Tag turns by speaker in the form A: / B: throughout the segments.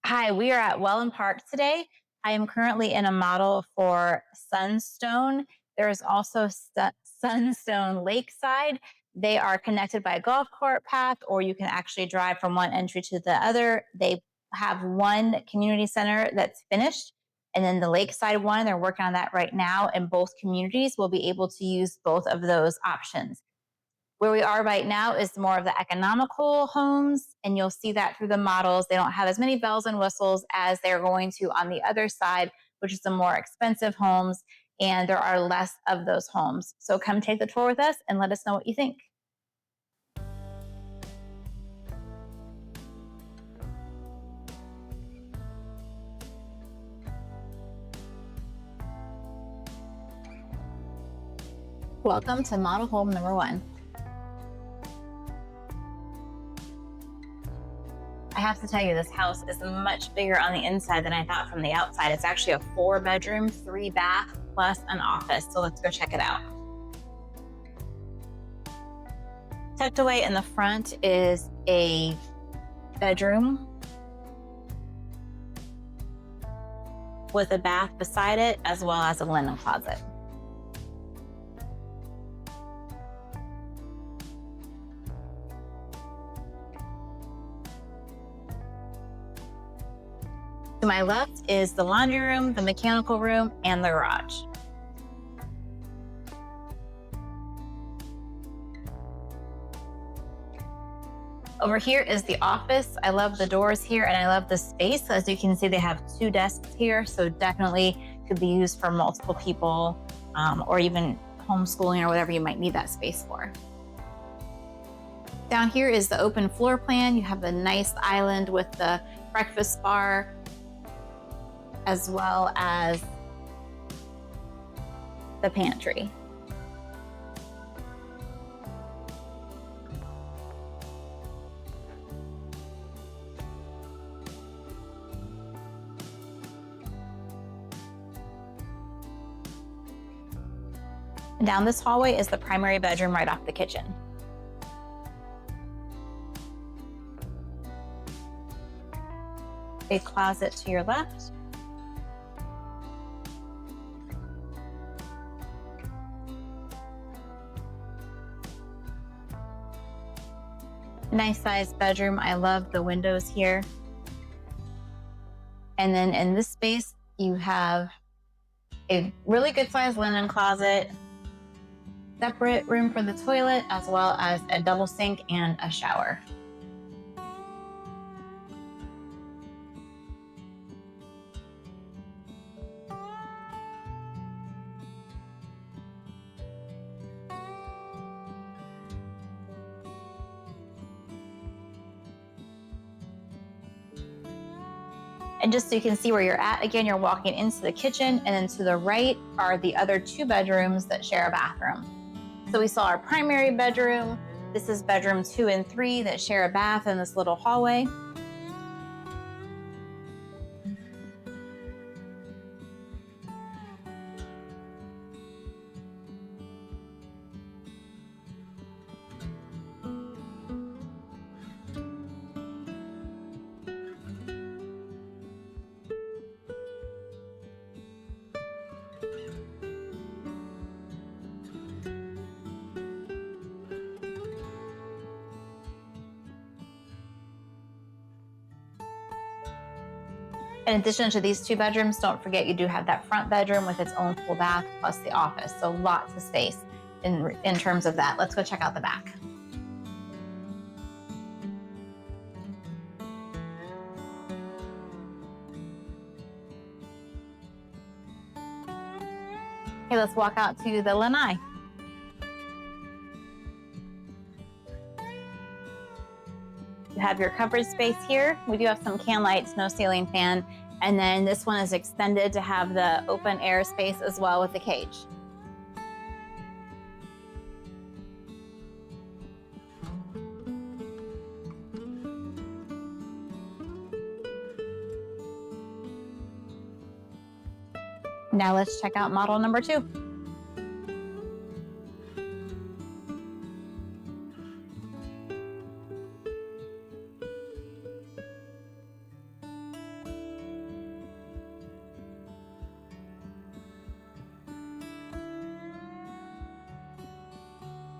A: Hi, we are at Wellen Park today. I am currently in a model for Sunstone. There is also Sunstone Lakeside. They are connected by a golf cart path, or you can actually drive from one entry to the other. They have one community center that's finished, and then the Lakeside one, they're working on that right now, and both communities will be able to use both of those options. Where we are right now is more of the economical homes, and you'll see that through the models. They don't have as many bells and whistles as they're going to on the other side, which is the more expensive homes, and there are less of those homes. So come take the tour with us and let us know what you think. Welcome to model home number 1. I have to tell you, this house is much bigger on the inside than I thought from the outside. It's actually a 4-bedroom, 3-bath, plus an office. So let's go check it out. Tucked away in the front is a bedroom with a bath beside it, as well as a linen closet. To my left is the laundry room, the mechanical room, and the garage. Over here is the office. I love the doors here, and I love the space. As you can see, they have 2 desks here, so definitely could be used for multiple people, or even homeschooling or whatever you might need that space for. Down here is the open floor plan. You have a nice island with the breakfast bar, as well as the pantry. And down this hallway is the primary bedroom right off the kitchen. A closet to your left. Nice sized bedroom. I love the windows here. And then in this space, you have a really good sized linen closet, separate room for the toilet, as well as a double sink and a shower. And just so you can see where you're at, again, you're walking into the kitchen, and then to the right are the other 2 bedrooms that share a bathroom. So we saw our primary bedroom. This is bedroom 2 and 3 that share a bath in this little hallway. In addition to these 2 bedrooms, don't forget you do have that front bedroom with its own full bath plus the office. So lots of space in terms of that. Let's go check out the back. Okay, let's walk out to the lanai. You have your covered space here. We do have some can lights, no ceiling fan. And then this one is extended to have the open air space as well with the cage. Now let's check out model number 2.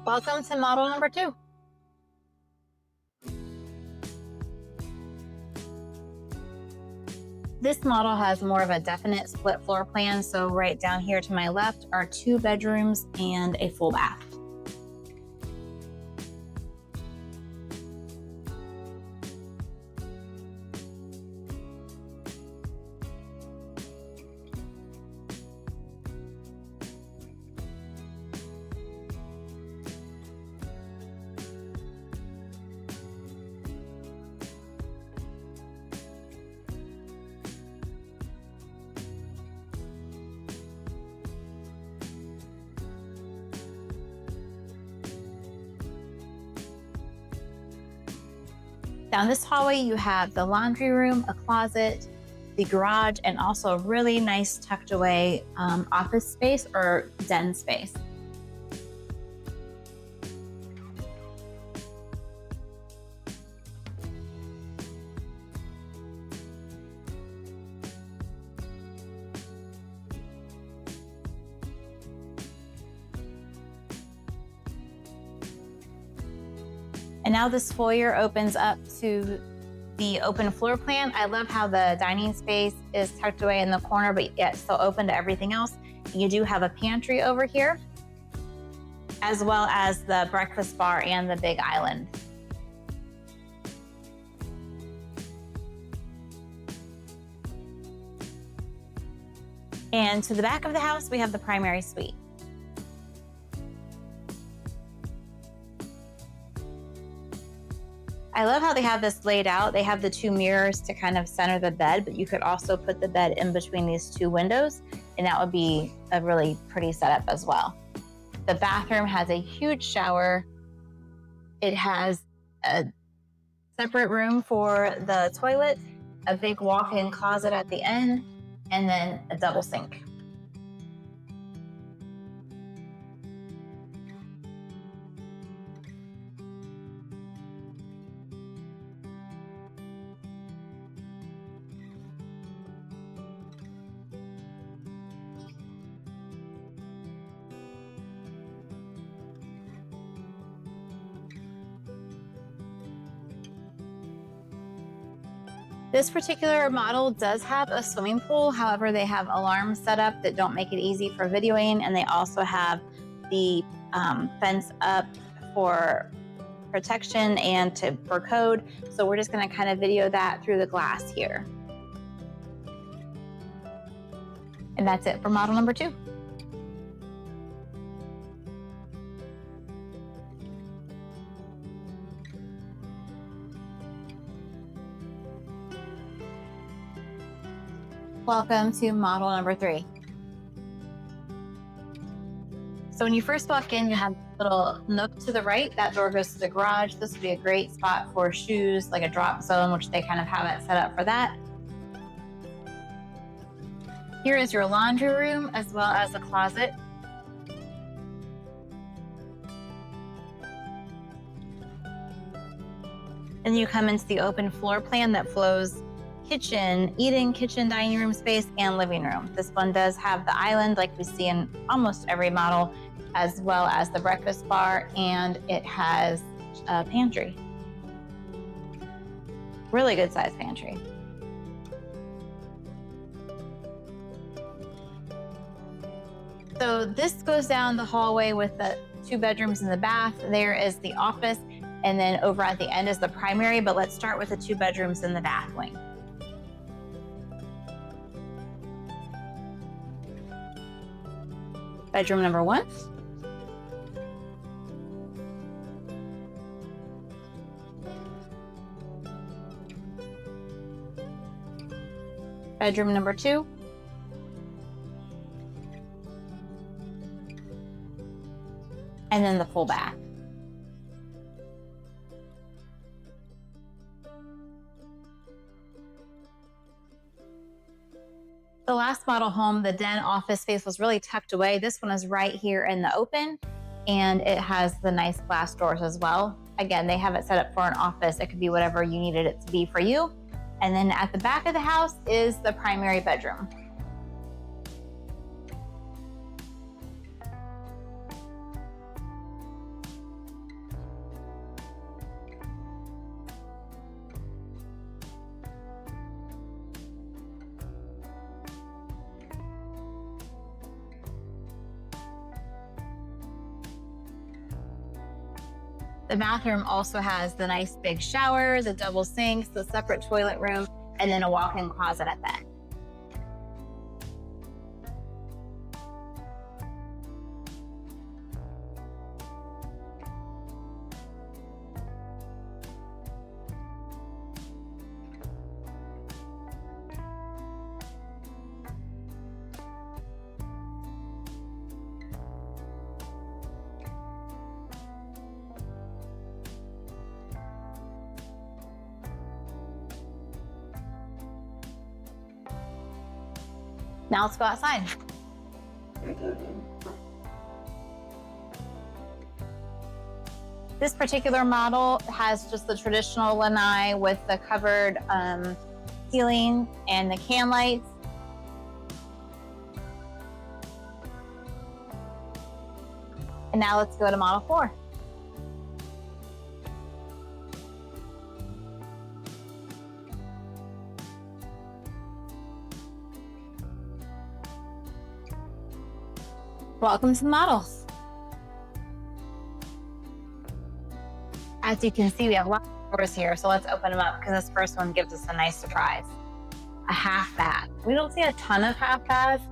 A: Welcome to model number 2. This model has more of a definite split floor plan, so right down here to my left are 2 bedrooms and a full bath. Down this hallway, you have the laundry room, a closet, the garage, and also a really nice tucked away office space or den space. And now this foyer opens up to the open floor plan. I love how the dining space is tucked away in the corner, but yet still open to everything else. You do have a pantry over here, as well as the breakfast bar and the big island. And to the back of the house, we have the primary suite. I love how they have this laid out. They have the 2 mirrors to kind of center the bed, but you could also put the bed in between these 2 windows, and that would be a really pretty setup as well. The bathroom has a huge shower. It has a separate room for the toilet, a big walk-in closet at the end, and then a double sink. This particular model does have a swimming pool. However, they have alarms set up that don't make it easy for videoing, and they also have the fence up for protection and for code. So we're just going to kind of video that through the glass here. And that's it for model number 2. Welcome to model number 3. So when you first walk in, you have a little nook to the right. That door goes to the garage. This would be a great spot for shoes, like a drop zone, which they kind of have it set up for that. Here is your laundry room as well as a closet. And you come into the open floor plan that flows kitchen, kitchen, dining room space, and living room. This one does have the island like we see in almost every model, as well as the breakfast bar, and it has a pantry. Really good sized pantry. So this goes down the hallway with the 2 bedrooms and the bath. There is the office, and then over at the end is the primary, but let's start with the 2 bedrooms and the bath wing. Bedroom number 1. Bedroom number 2. And then the full bath. The last model home, the den office space was really tucked away. This one is right here in the open, and it has the nice glass doors as well. Again, they have it set up for an office. It could be whatever you needed it to be for you. And then at the back of the house is the primary bedroom. The bathroom also has the nice big shower, the double sinks, the separate toilet room, and then a walk-in closet at the end. Now let's go outside. This particular model has just the traditional lanai with the covered ceiling and the can lights. And now let's go to Model 4. Welcome to the models. As you can see, we have a lot of doors here, so let's open them up because this first one gives us a nice surprise. A half bath. We don't see a ton of half baths,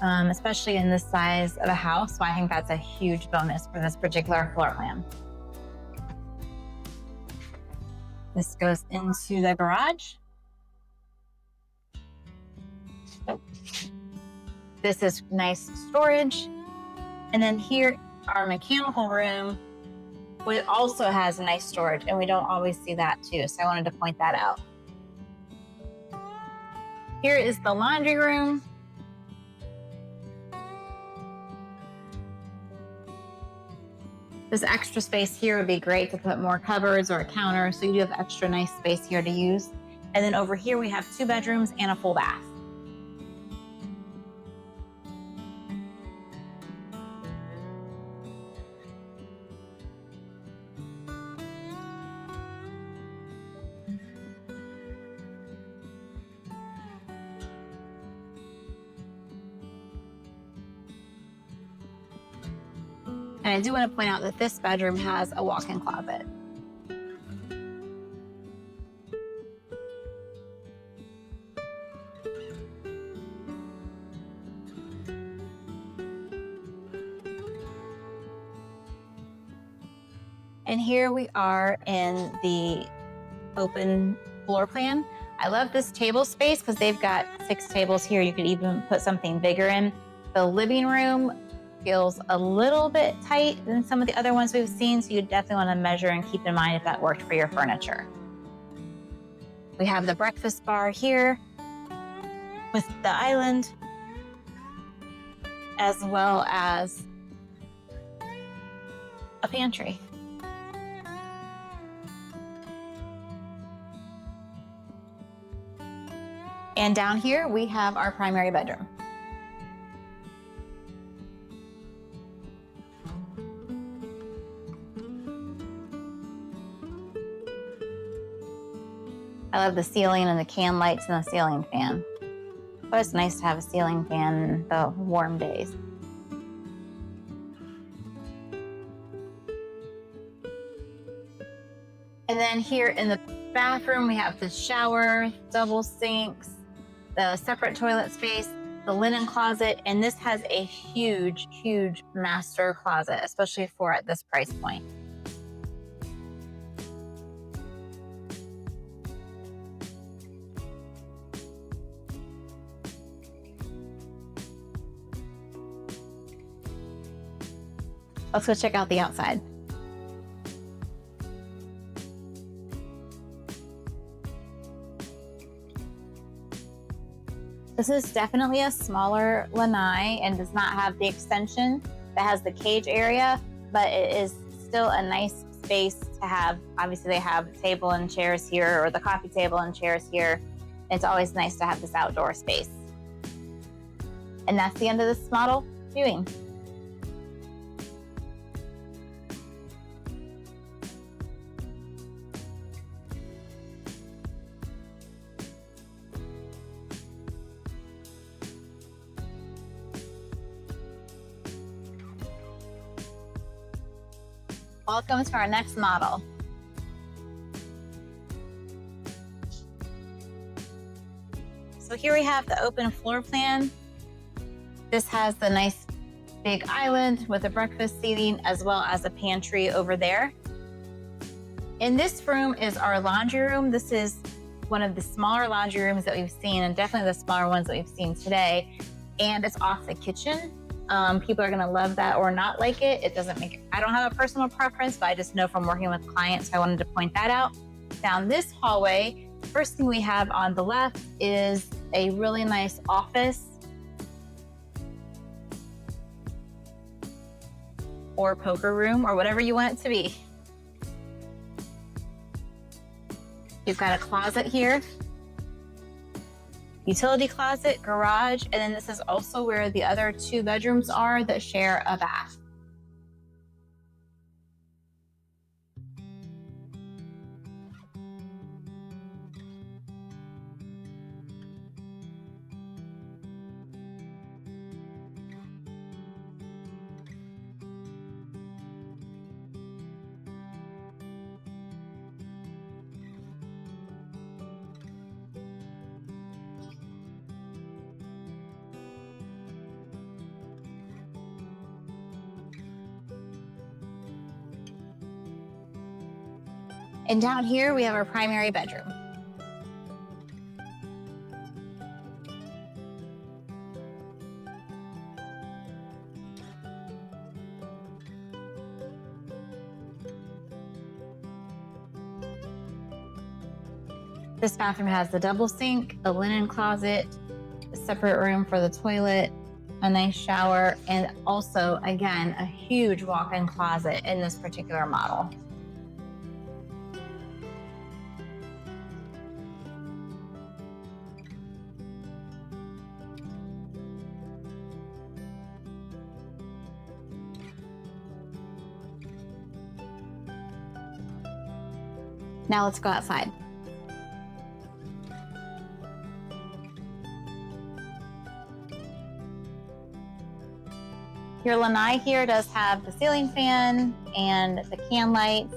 A: especially in this size of a house, so I think that's a huge bonus for this particular floor plan. This goes into the garage. This is nice storage. And then here, our mechanical room, which also has a nice storage, and we don't always see that too, so I wanted to point that out. Here is the laundry room. This extra space here would be great to put more cupboards or a counter, so you do have extra nice space here to use. And then over here we have 2 bedrooms and a full bath. And I do want to point out that this bedroom has a walk-in closet. And here we are in the open floor plan. I love this table space because they've got 6 tables here. You could even put something bigger in. The living room feels a little bit tight than some of the other ones we've seen, so you definitely want to measure and keep in mind if that worked for your furniture. We have the breakfast bar here with the island, as well as a pantry. And down here, we have our primary bedroom. I love the ceiling and the can lights and the ceiling fan. But it's nice to have a ceiling fan in the warm days. And then here in the bathroom, we have the shower, double sinks, the separate toilet space, the linen closet, and this has a huge, huge master closet, especially for at this price point. Let's go check out the outside. This is definitely a smaller lanai and does not have the extension that has the cage area, but it is still a nice space to have. Obviously they have a table and chairs here, or the coffee table and chairs here. It's always nice to have this outdoor space. And that's the end of this model viewing. Welcome to our next model. So here we have the open floor plan. This has the nice big island with a breakfast seating as well as a pantry over there. In this room is our laundry room. This is one of the smaller laundry rooms that we've seen, and definitely the smaller ones that we've seen today. And it's off the kitchen. People are gonna love that or not like it. It doesn't make it, I don't have a personal preference, but I just know from working with clients, so I wanted to point that out. Down this hallway, first thing we have on the left is a really nice office or poker room or whatever you want it to be. You've got a closet here, utility closet, garage, and then this is also where the other 2 bedrooms are that share a bath. And down here, we have our primary bedroom. This bathroom has the double sink, a linen closet, a separate room for the toilet, a nice shower, and also, again, a huge walk-in closet in this particular model. Now let's go outside. Your lanai here does have the ceiling fan and the can lights.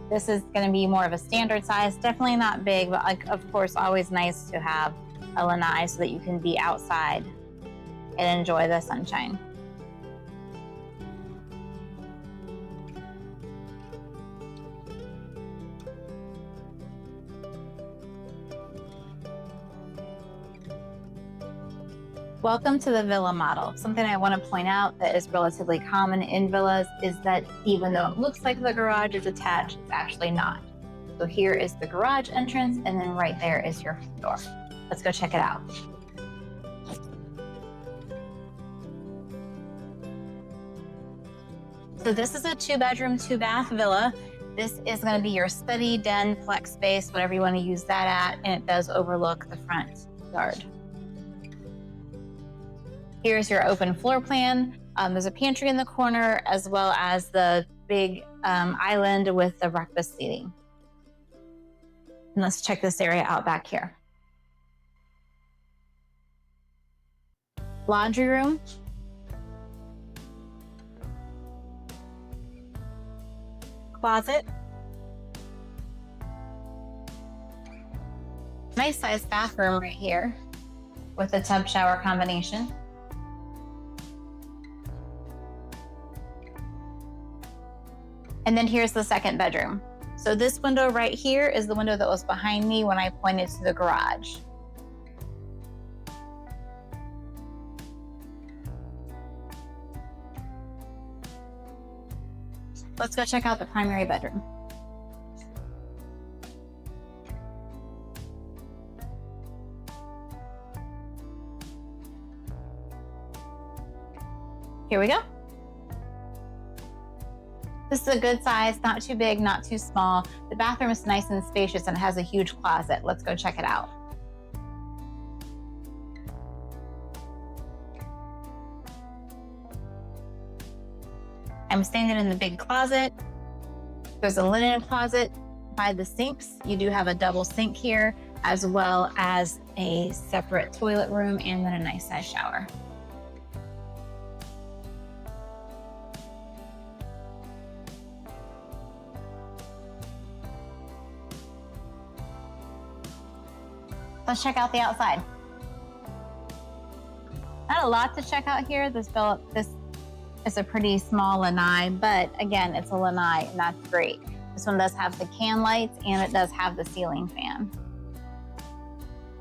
A: This is going to be more of a standard size, definitely not big, but like, of course, always nice to have a lanai so that you can be outside and enjoy the sunshine. Welcome to the villa model. Something I want to point out that is relatively common in villas is that even though it looks like the garage is attached, it's actually not. So here is the garage entrance, and then right there is your door. Let's go check it out. So this is a 2-bedroom, 2-bath villa. This is going to be your study, den, flex space, whatever you want to use that at, and it does overlook the front yard. Here's your open floor plan. There's a pantry in the corner as well as the big island with the breakfast seating. And let's check this area out back here. Laundry room. Closet. Nice sized bathroom right here with a tub shower combination. And then here's the second bedroom. So this window right here is the window that was behind me when I pointed to the garage. Let's go check out the primary bedroom. Here we go. This is a good size, not too big, not too small. The bathroom is nice and spacious and has a huge closet. Let's go check it out. I'm standing in the big closet. There's a linen closet by the sinks. You do have a double sink here, as well as a separate toilet room and then a nice size shower. Let's check out the outside. Not a lot to check out here. This is a pretty small lanai, but again, it's a lanai, and that's great. This one does have the can lights, and it does have the ceiling fan,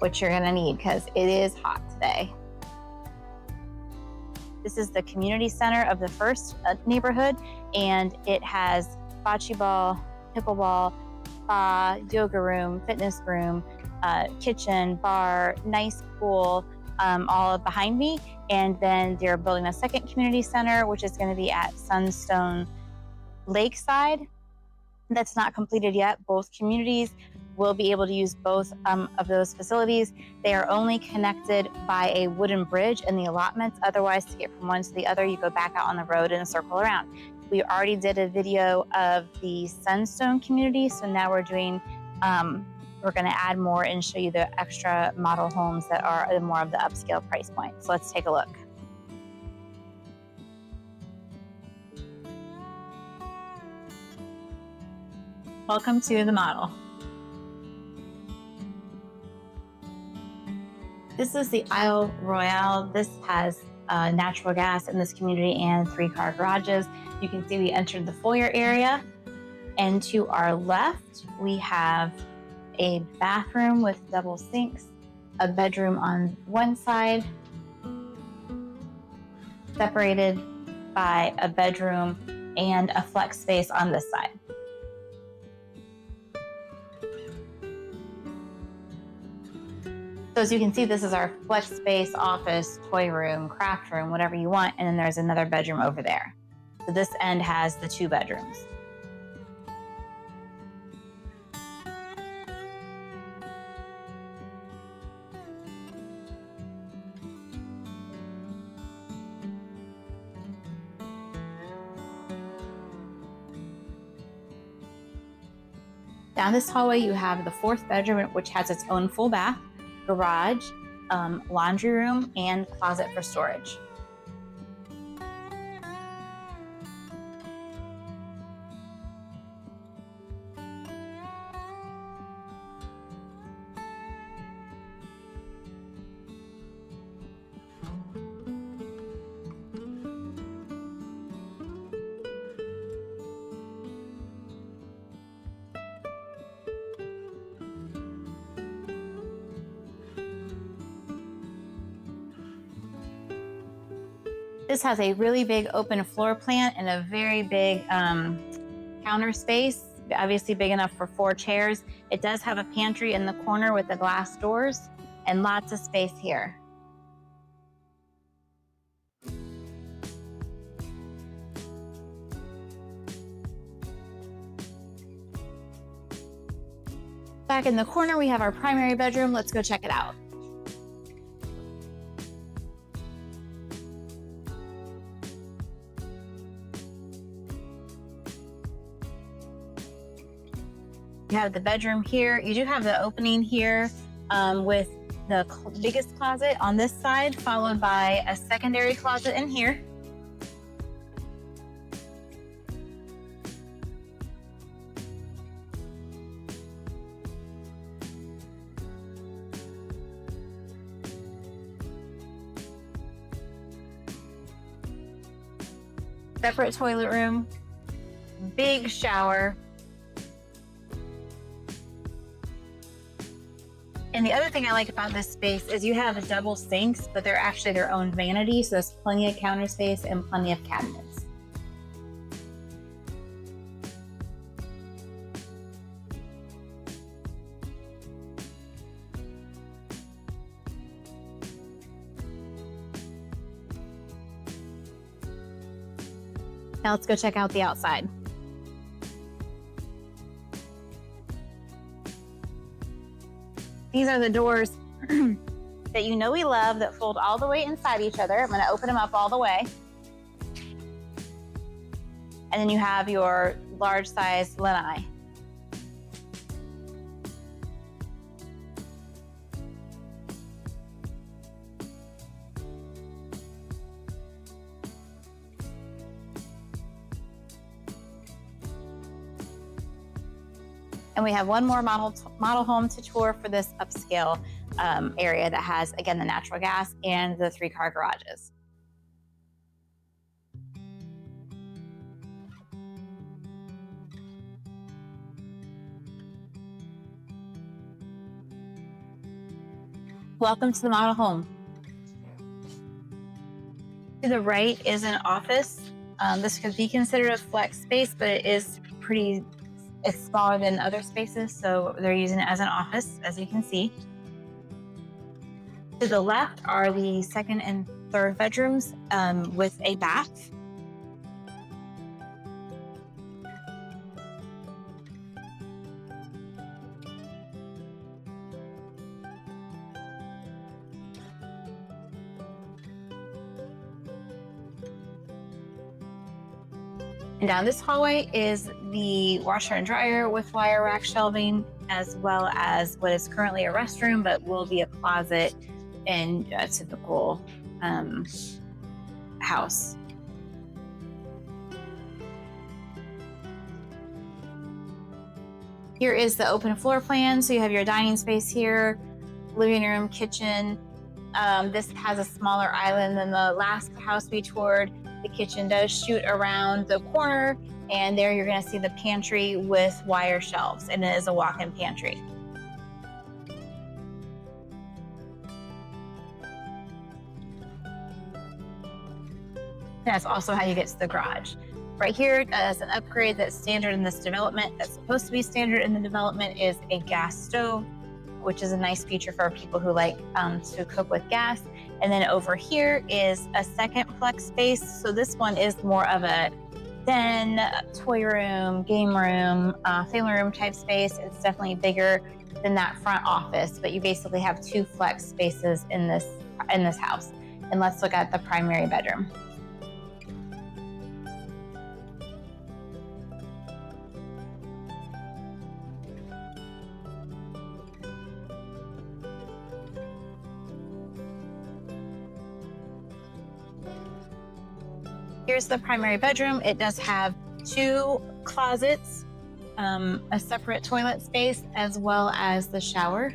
A: which you're gonna need because it is hot today. This is the community center of the first neighborhood, and it has bocce ball, pickleball, spa, yoga room, fitness room, kitchen, bar, nice pool, all behind me. And then they're building a second community center, which is going to be at Sunstone Lakeside. That's not completed yet. Both communities will be able to use both of those facilities. They are only connected by a wooden bridge in the allotments. Otherwise, to get from one to the other, you go back out on the road and circle around. We already did a video of the Sunstone community, so now we're doing, we're going to add more and show you the extra model homes that are more of the upscale price point. So let's take a look. Welcome to the model. This is the Isle Royale. This has natural gas in this community and 3-car garages. You can see we entered the foyer area, and to our left, we have a bathroom with double sinks, a bedroom on one side, separated by a bedroom and a flex space on this side. So as you can see, this is our flex space, office, toy room, craft room, whatever you want, and then there's another bedroom over there. So this end has the 2 bedrooms. Down this hallway, you have the 4th bedroom, which has its own full bath, garage, laundry room, and closet for storage. This has a really big open floor plan and a very big counter space, obviously big enough for 4 chairs. It does have a pantry in the corner with the glass doors and lots of space here. Back in the corner, we have our primary bedroom. Let's go check it out. You have the bedroom here. You do have the opening here with the biggest closet on this side, followed by a secondary closet in here. Separate toilet room, big shower. And the other thing I like about this space is you have double sinks, but they're actually their own vanity, so there's plenty of counter space and plenty of cabinets. Now let's go check out the outside. These are the doors that you know we love that fold all the way inside each other. I'm going to open them up all the way. And then you have your large size lanai. And we have one more model home to tour for this upscale area that has, again, the natural gas and the 3-car garages. Welcome to the model home. To the right is an office. This could be considered a flex space, but it's smaller than other spaces, so they're using it as an office, as you can see. To the left are the 2nd and 3rd bedrooms with a bath. And down this hallway is the washer and dryer with wire rack shelving, as well as what is currently a restroom, but will be a closet in a typical house. Here is the open floor plan. So you have your dining space here, living room, kitchen. This has a smaller island than the last house we toured. The kitchen does shoot around the corner, and there you're going to see the pantry with wire shelves, and it is a walk-in pantry. That's also how you get to the garage. Right here, as an upgrade that's standard in this development, that's supposed to be standard in the development, is a gas stove, which is a nice feature for people who like to cook with gas. And then over here is a second flex space. So this one is more of a den, toy room, game room, family room type space. It's definitely bigger than that front office, but you basically have 2 flex spaces in this house. And let's look at the primary bedroom. Here's the primary bedroom. It does have 2 closets, a separate toilet space, as well as the shower.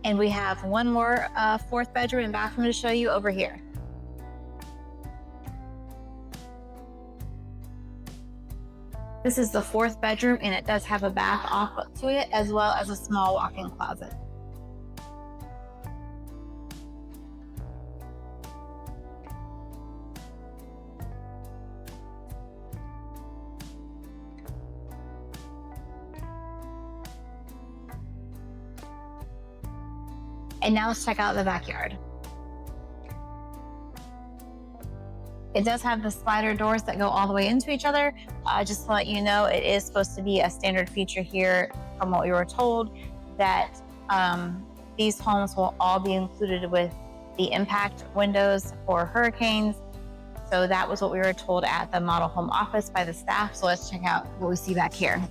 A: And we have one more 4th bedroom and bathroom to show you over here. This is the 4th bedroom, and it does have a bath off to it, as well as a small walk-in closet. And now let's check out the backyard. It does have the slider doors that go all the way into each other. Just to let you know, it is supposed to be a standard feature here from what we were told, that these homes will all be included with the impact windows for hurricanes. So that was what we were told at the model home office by the staff. So let's check out what we see back here.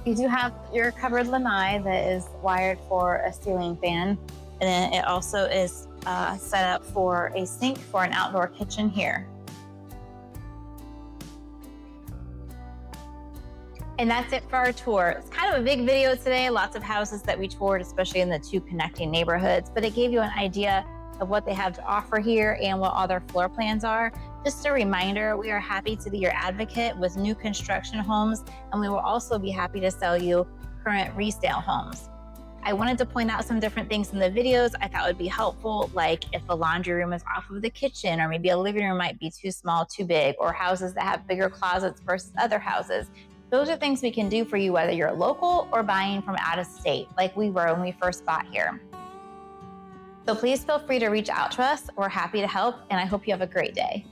A: You do have your covered lanai that is wired for a ceiling fan. And then it also is set up for a sink for an outdoor kitchen here. And that's it for our tour. It's kind of a big video today, lots of houses that we toured, especially in the 2 connecting neighborhoods, but it gave you an idea of what they have to offer here and what all their floor plans are. Just a reminder, we are happy to be your advocate with new construction homes, and we will also be happy to sell you current resale homes. I wanted to point out some different things in the videos I thought would be helpful, like if the laundry room is off of the kitchen, or maybe a living room might be too small, too big, or houses that have bigger closets versus other houses. Those are things we can do for you, whether you're local or buying from out of state, like we were when we first bought here. So please feel free to reach out to us. We're happy to help, and I hope you have a great day.